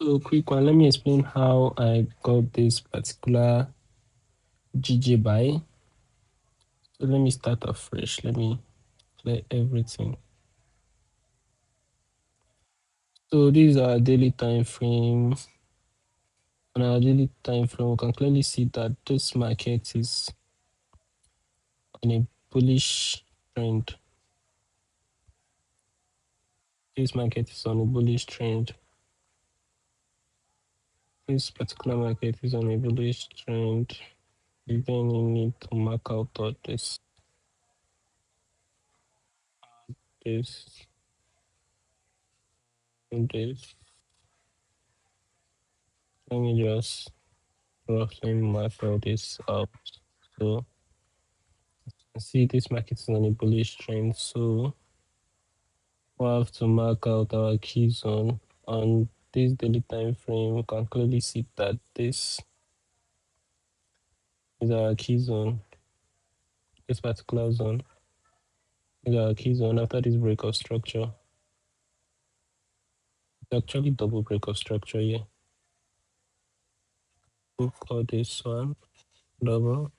So quick one, let me explain how I got this particular GBPJPY. So let me start afresh. Let me clear everything. So this is our daily time frame. On our daily time frame, we can clearly see that this market is on a bullish trend. This market is on a bullish trend. This particular market is on a bullish trend. You then need to mark out all this. This. Let me just roughly mark all this out. So see this market is on a bullish trend. So we'll have to mark out our key zone on this daily time frame. We can clearly see that this is our key zone. This particular zone is our key zone after this break of structure. It's actually double break of structure here. We'll call this one double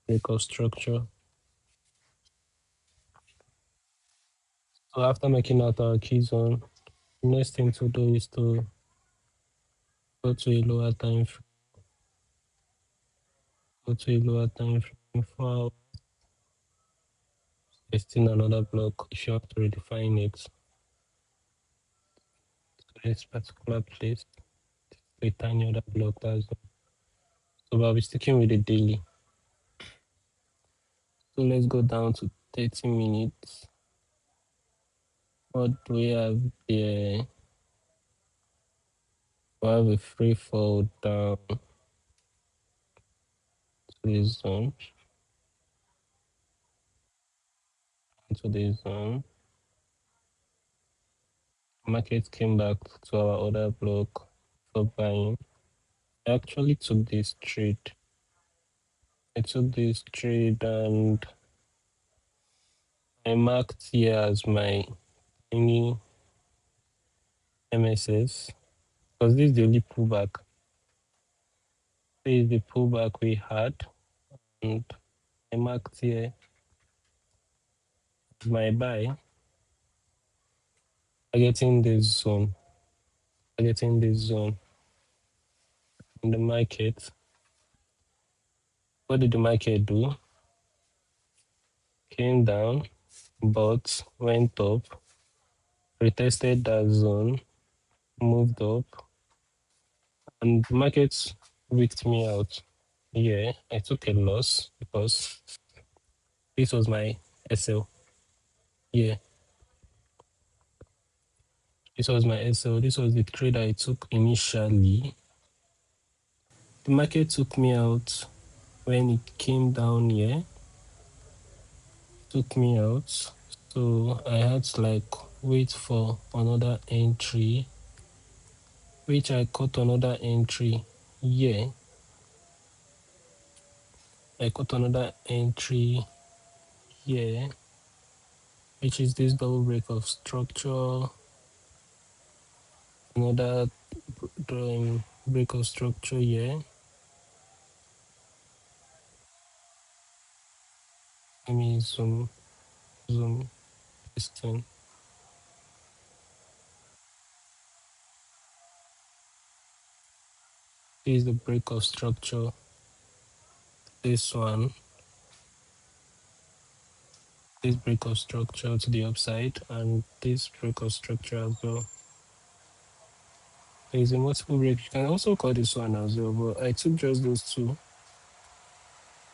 break of structure. So after making out our key zone, the next thing to do is to go to a lower time frame. Go to a lower time frame for testing another block if you have to redefine it to this particular place. A tiny other block, that's all. So I'll be sticking with the daily. So let's go down to 30 minutes. What do we have here? We have a free fall down to this zone. To this zone. Market came back to our other block for buying. I actually took this trade. I took this trade and I marked here as my tiny MSS because this is the only pullback. This is the pullback we had, and I marked here my buy. Targeting this zone. Targeting this zone in the market. What did the market do? Came down, but went up, retested that zone, moved up, and the market wicked me out. Yeah, I took a loss because this was my SL. Yeah, this was my SL. This was the trade I took initially. The market took me out when it came down here. Took me out. So I had to like wait for another entry, which I caught another entry here. I caught another entry here, which is this double break of structure. Another break of structure here. Let me zoom this thing. This is the break of structure. This one. This break of structure to the upside and this break of structure as well. There is a multiple break. You can also call this one as well, but I took just those two.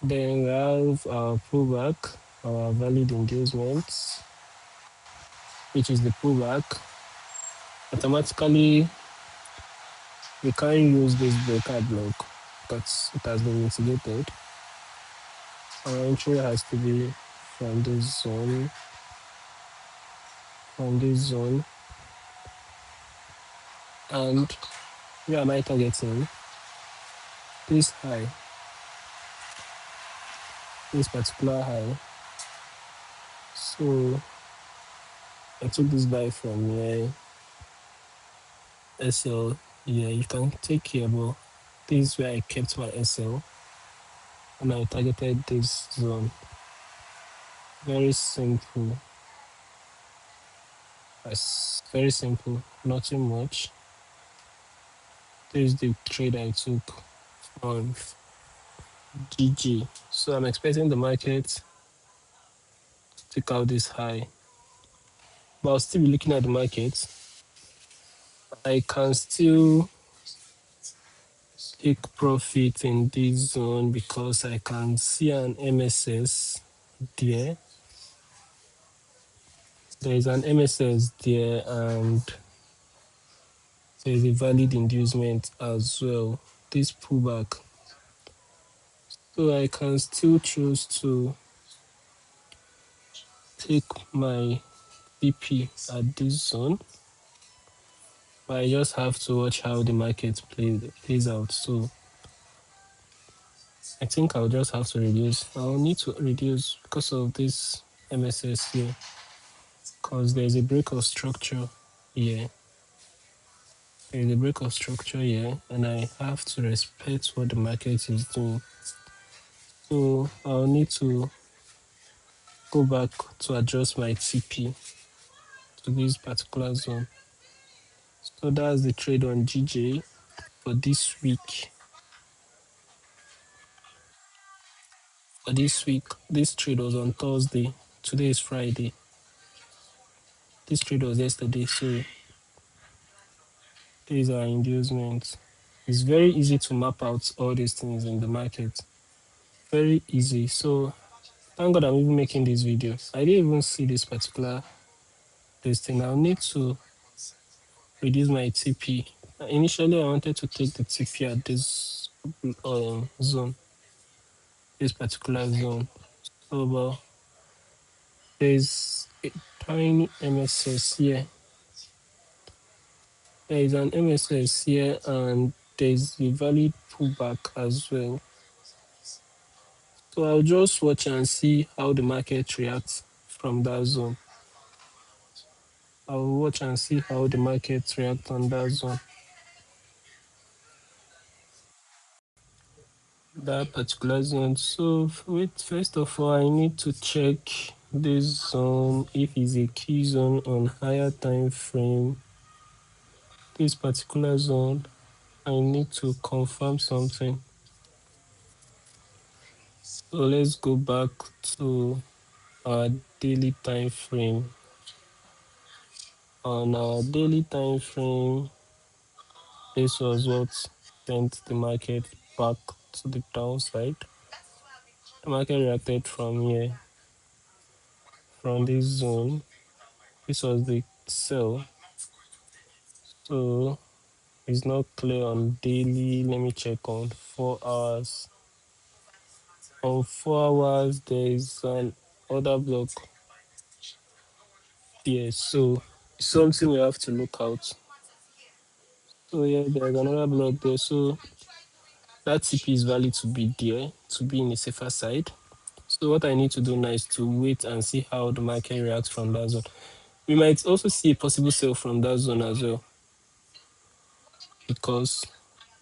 Then we have our pullback, our valid engagements, which is the pullback. Automatically, we can't use this breaker block because it has been mitigated. Our entry has to be from this zone, and where am I targeting? This high, this particular high. So I took this buy from here SL. Yeah, you can take here, but this is where I kept my SL and I targeted this zone. Very simple. It's very simple, nothing much. This is the trade I took on GG. So I'm expecting the market to take out this high, but I'll still be looking at the market. I can still take profit in this zone because I can see an MSS there. There is an MSS there and there is a valid inducement as well. This pullback. So I can still choose to take my BP at this zone, but I just have to watch how the market plays out. So I think I'll just have to reduce. I'll need to reduce because of this MSS here, because there's a break of structure here. There's a break of structure here, and I have to respect what the market is doing. So I'll need to go back to adjust my TP to this particular zone. So that's the trade on GJ for this week. This trade was on Thursday. Today is Friday. This trade was yesterday, so these are inducements. It's very easy to map out all these things in the market. Very easy. So thank God I'm even making this video. I didn't even see this thing. I'll need to reduce my TP. Initially, I wanted to take the TP at this zone, this particular zone. So, but there's a tiny MSS here. There is an MSS here, and there's a valid pullback as well. So I'll just watch and see how the market reacts from that zone. I'll watch and see how the market reacts on that zone. That particular zone. So wait, first of all, I need to check this zone if it's a key zone on higher time frame. This particular zone, I need to confirm something. So let's go back to our daily time frame. On our daily time frame, this was what sent the market back to the downside. The market reacted from here, from this zone. This was the sell. So it's not clear on daily. Let me check on 4 hours. On 4 hours, there is an order block there. So something we have to look out. So yeah, there's another block there. So that TP is valid to be there, to be in a safer side. So what I need to do now is to wait and see how the market reacts from that zone. We might also see a possible sell from that zone as well, because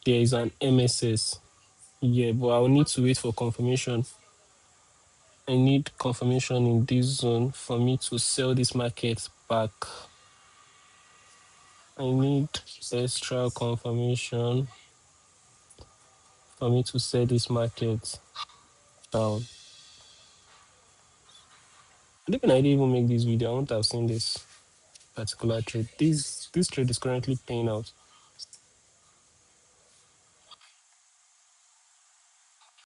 there is an MSS. Yeah, but I'll need to wait for confirmation. I need confirmation in this zone for me to sell this market back. I need extra confirmation for me to sell this market down. Even I didn't even make this video, I won't have seen this particular trade. This trade is currently playing out.